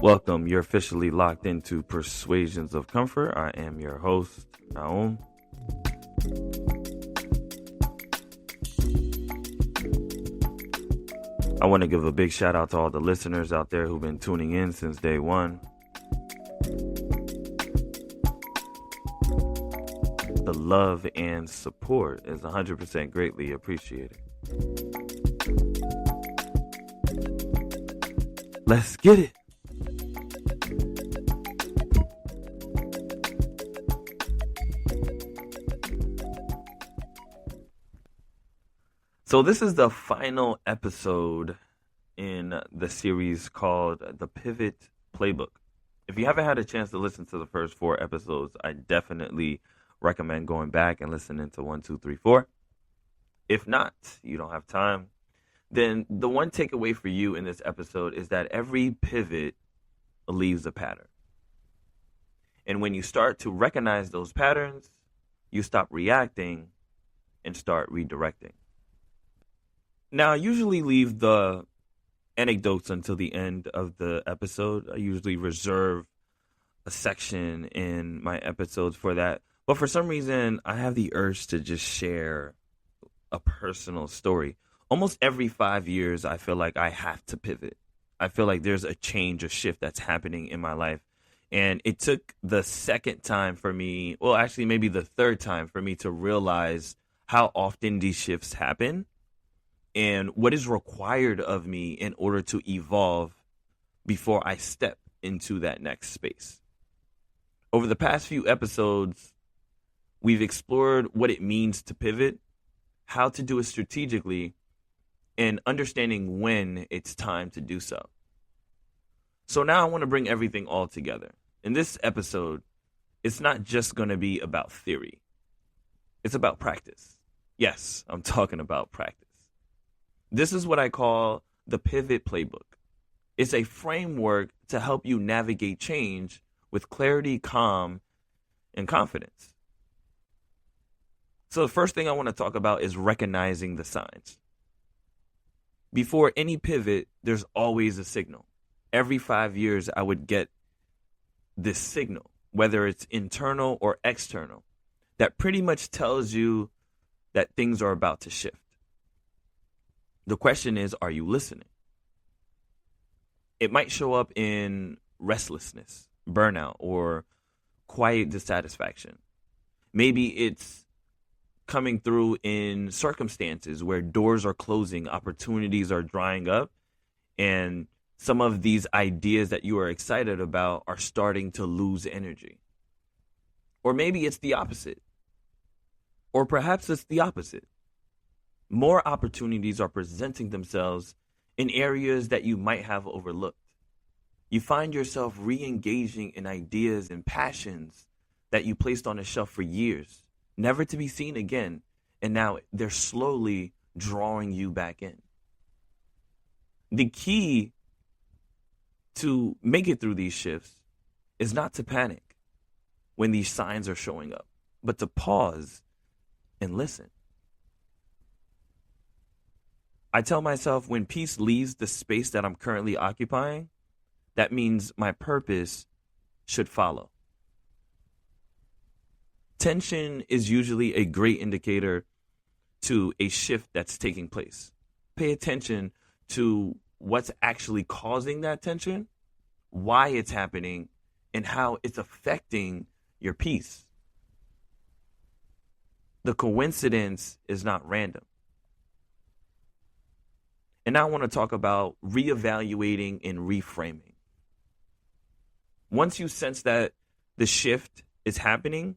Welcome. You're officially locked into Persuasions of Comfort. I am your host, Naum. I want to give a big shout out to all the listeners out there who've been tuning in since day one. The love and support is 100% greatly appreciated. Let's get it. So this is the final episode in the series called the Pivot Playbook. If you haven't had a chance to listen to the first 4 episodes, I definitely recommend going back and listening to 1, 2, 3, 4. If not, you don't have time, then the one takeaway for you in this episode is that every pivot leaves a pattern. And when you start to recognize those patterns, you stop reacting and start redirecting. Now, I usually leave the anecdotes until the end of the episode. I usually reserve a section in my episodes for that. But for some reason, I have the urge to just share a personal story. Almost every 5 years, I feel like I have to pivot. I feel like there's a change, a shift that's happening in my life. And it took the second time for me, well, actually maybe the third time for me to realize how often these shifts happen and what is required of me in order to evolve before I step into that next space. Over the past few episodes, we've explored what it means to pivot, how to do it strategically, and understanding when it's time to do so. So now I want to bring everything all together. In this episode, it's not just going to be about theory. It's about practice. Yes, I'm talking about practice. This is what I call the Pivot Playbook. It's a framework to help you navigate change with clarity, calm, and confidence. So the first thing I want to talk about is recognizing the signs. Before any pivot, there's always a signal. Every 5 years, I would get this signal, whether it's internal or external, that pretty much tells you that things are about to shift. The question is, are you listening? It might show up in restlessness, burnout, or quiet dissatisfaction. Maybe it's coming through in circumstances where doors are closing, opportunities are drying up, and some of these ideas that you are excited about are starting to lose energy. Or maybe it's the opposite. Or perhaps it's the opposite. More opportunities are presenting themselves in areas that you might have overlooked. You find yourself re-engaging in ideas and passions that you placed on a shelf for years, never to be seen again, and now they're slowly drawing you back in. The key to make it through these shifts is not to panic when these signs are showing up, but to pause and listen. I tell myself when peace leaves the space that I'm currently occupying, that means my purpose should follow. Tension is usually a great indicator to a shift that's taking place. Pay attention to what's actually causing that tension, why it's happening, and how it's affecting your peace. The coincidence is not random. And now I want to talk about reevaluating and reframing. Once you sense that the shift is happening,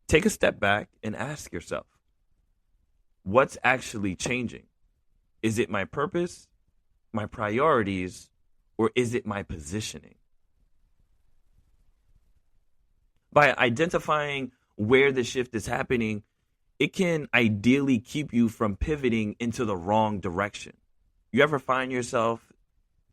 take a step back and ask yourself, what's actually changing? Is it my purpose, my priorities, or is it my positioning? By identifying where the shift is happening, it can ideally keep you from pivoting into the wrong direction. You ever find yourself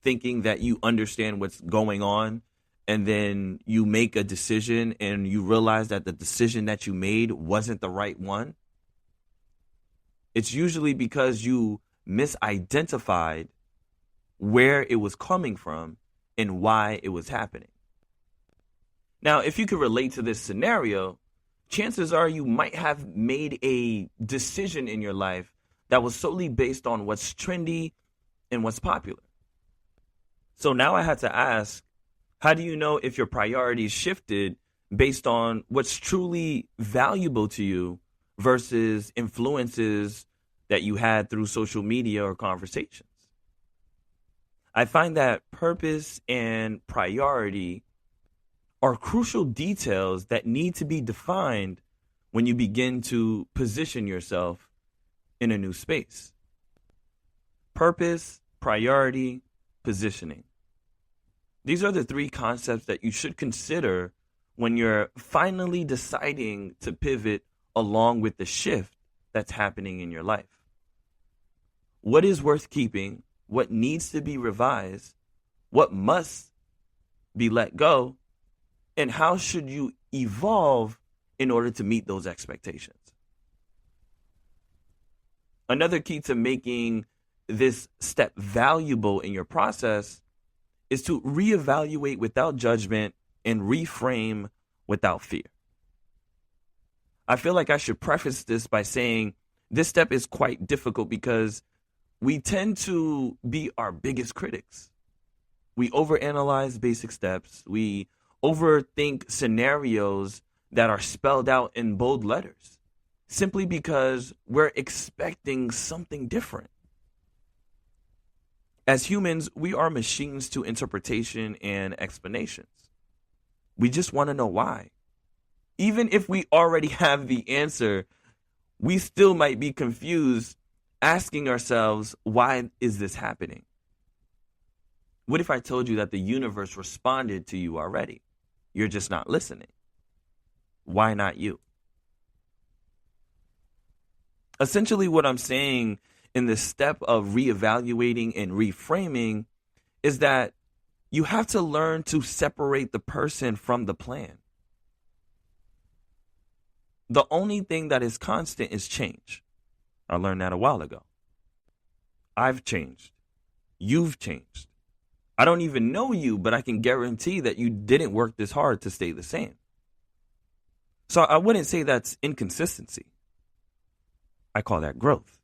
thinking that you understand what's going on, and then you make a decision and you realize that the decision that you made wasn't the right one? It's usually because you misidentified where it was coming from and why it was happening. Now, if you could relate to this scenario, chances are you might have made a decision in your life that was solely based on what's trendy and what's popular. So now I had to ask, how do you know if your priorities shifted based on what's truly valuable to you versus influences that you had through social media or conversations? I find that purpose and priority are crucial details that need to be defined when you begin to position yourself in a new space. Purpose, priority, positioning. These are the three concepts that you should consider when you're finally deciding to pivot along with the shift that's happening in your life. What is worth keeping? What needs to be revised? What must be let go? And how should you evolve in order to meet those expectations? Another key to making this step valuable in your process is to reevaluate without judgment and reframe without fear. I feel like I should preface this by saying this step is quite difficult because we tend to be our biggest critics. We overanalyze basic steps. We overthink scenarios that are spelled out in bold letters simply because we're expecting something different. As humans, we are machines to interpretation and explanations. We just want to know why. Even if we already have the answer, we still might be confused, asking ourselves, why is this happening? What if I told you that the universe responded to you already? You're just not listening. Why not you? Essentially, what I'm saying in this step of reevaluating and reframing is that you have to learn to separate the person from the plan. The only thing that is constant is change. I learned that a while ago. I've changed. You've changed. I don't even know you, but I can guarantee that you didn't work this hard to stay the same. So I wouldn't say that's inconsistency. I call that growth.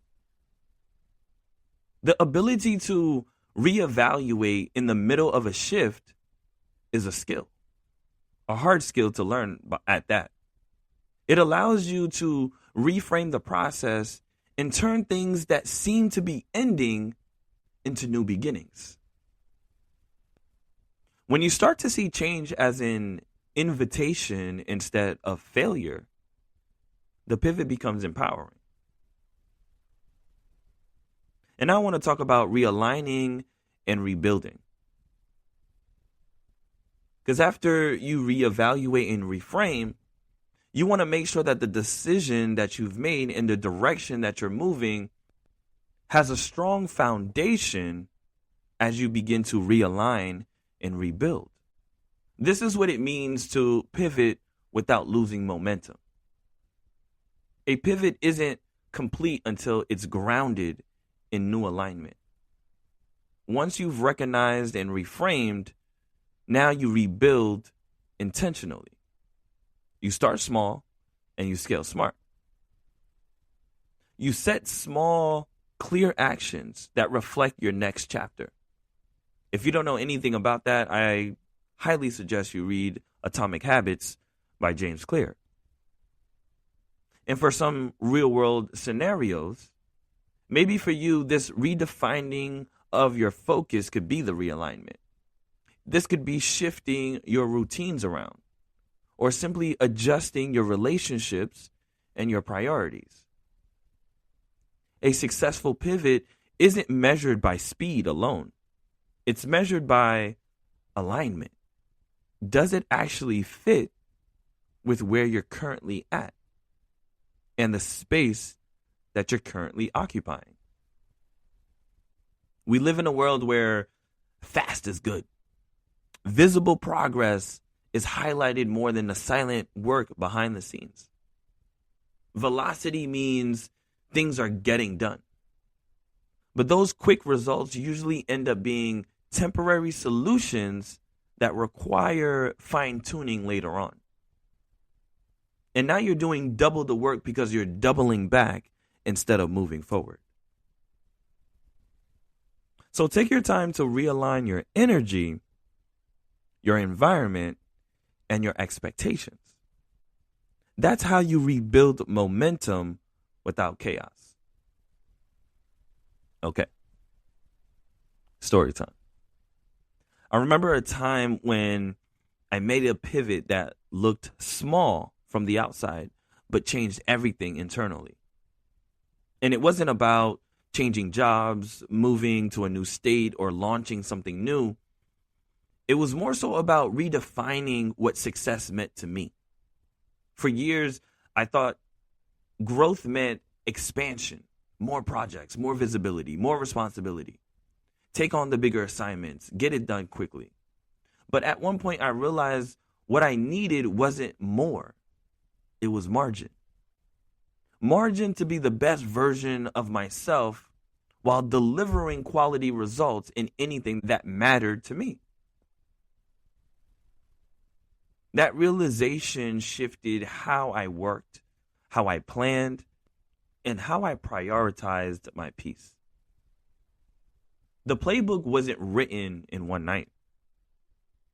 The ability to reevaluate in the middle of a shift is a skill, a hard skill to learn at that. It allows you to reframe the process and turn things that seem to be ending into new beginnings. When you start to see change as an invitation instead of failure, the pivot becomes empowering. And now I want to talk about realigning and rebuilding. Because after you reevaluate and reframe, you want to make sure that the decision that you've made in the direction that you're moving has a strong foundation as you begin to realign and rebuild. This is what it means to pivot without losing momentum. A pivot isn't complete until it's grounded in new alignment. Once you've recognized and reframed, now you rebuild intentionally. You start small and you scale smart. You set small, clear actions that reflect your next chapter. If you don't know anything about that, I highly suggest you read Atomic Habits by James Clear. And for some real world scenarios, maybe for you, this redefining of your focus could be the realignment. This could be shifting your routines around or simply adjusting your relationships and your priorities. A successful pivot isn't measured by speed alone. It's measured by alignment. Does it actually fit with where you're currently at and the space that you're currently occupying? We live in a world where fast is good. Visible progress is highlighted more than the silent work behind the scenes. Velocity means things are getting done. But those quick results usually end up being temporary solutions that require fine tuning later on. And now you're doing double the work because you're doubling back instead of moving forward. So take your time to realign your energy, your environment, and your expectations. That's how you rebuild momentum without chaos. Okay. Story time. I remember a time when I made a pivot that looked small from the outside, but changed everything internally. And it wasn't about changing jobs, moving to a new state, or launching something new. It was more so about redefining what success meant to me. For years, I thought growth meant expansion, more projects, more visibility, more responsibility. Take on the bigger assignments, get it done quickly. But at one point, I realized what I needed wasn't more. It was margin. Margin to be the best version of myself while delivering quality results in anything that mattered to me. That realization shifted how I worked, how I planned, and how I prioritized my peace. The playbook wasn't written in one night.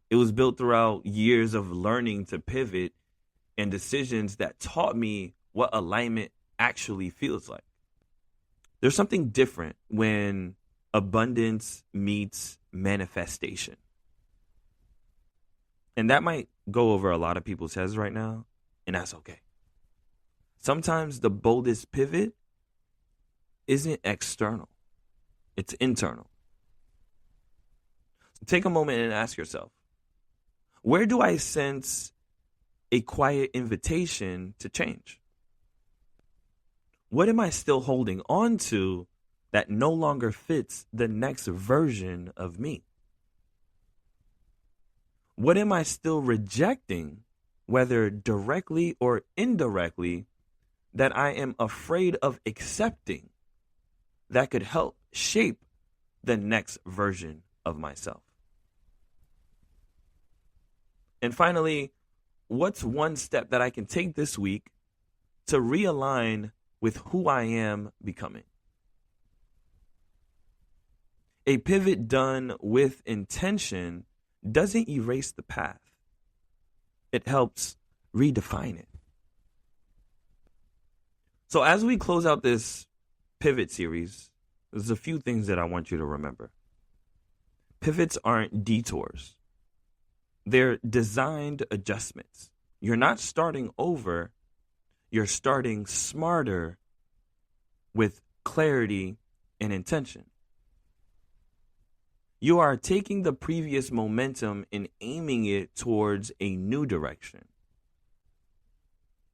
It was built throughout years of learning to pivot and decisions that taught me what alignment actually feels like. There's something different when abundance meets manifestation. And that might go over a lot of people's heads right now, and that's okay. Sometimes the boldest pivot isn't external, it's internal. So take a moment and ask yourself, where do I sense a quiet invitation to change? What am I still holding on to that no longer fits the next version of me? What am I still rejecting, whether directly or indirectly, that I am afraid of accepting that could help shape the next version of myself? And finally, what's one step that I can take this week to realign with who I am becoming? A pivot done with intention doesn't erase the path. It helps redefine it. So as we close out this pivot series, there's a few things that I want you to remember. Pivots aren't detours. They're designed adjustments. You're not starting over. You're starting smarter with clarity and intention. You are taking the previous momentum and aiming it towards a new direction.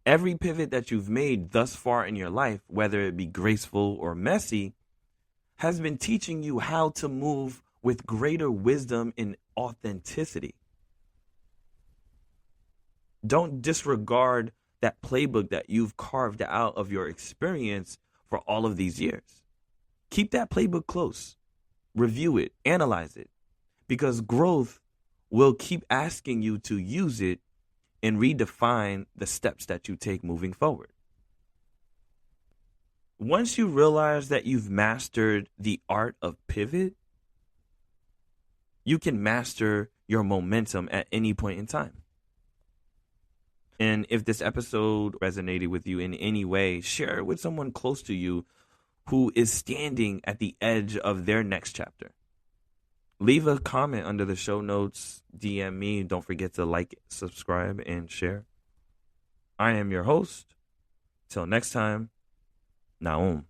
Every pivot that you've made thus far in your life, whether it be graceful or messy, has been teaching you how to move with greater wisdom and authenticity. Don't disregard that playbook that you've carved out of your experience for all of these years. Keep that playbook close. Review it, analyze it, because growth will keep asking you to use it and redefine the steps that you take moving forward. Once you realize that you've mastered the art of pivot, you can master your momentum at any point in time. And if this episode resonated with you in any way, share it with someone close to you who is standing at the edge of their next chapter. Leave a comment under the show notes, DM me. Don't forget to like, subscribe, and share. I am your host. Till next time, Naum.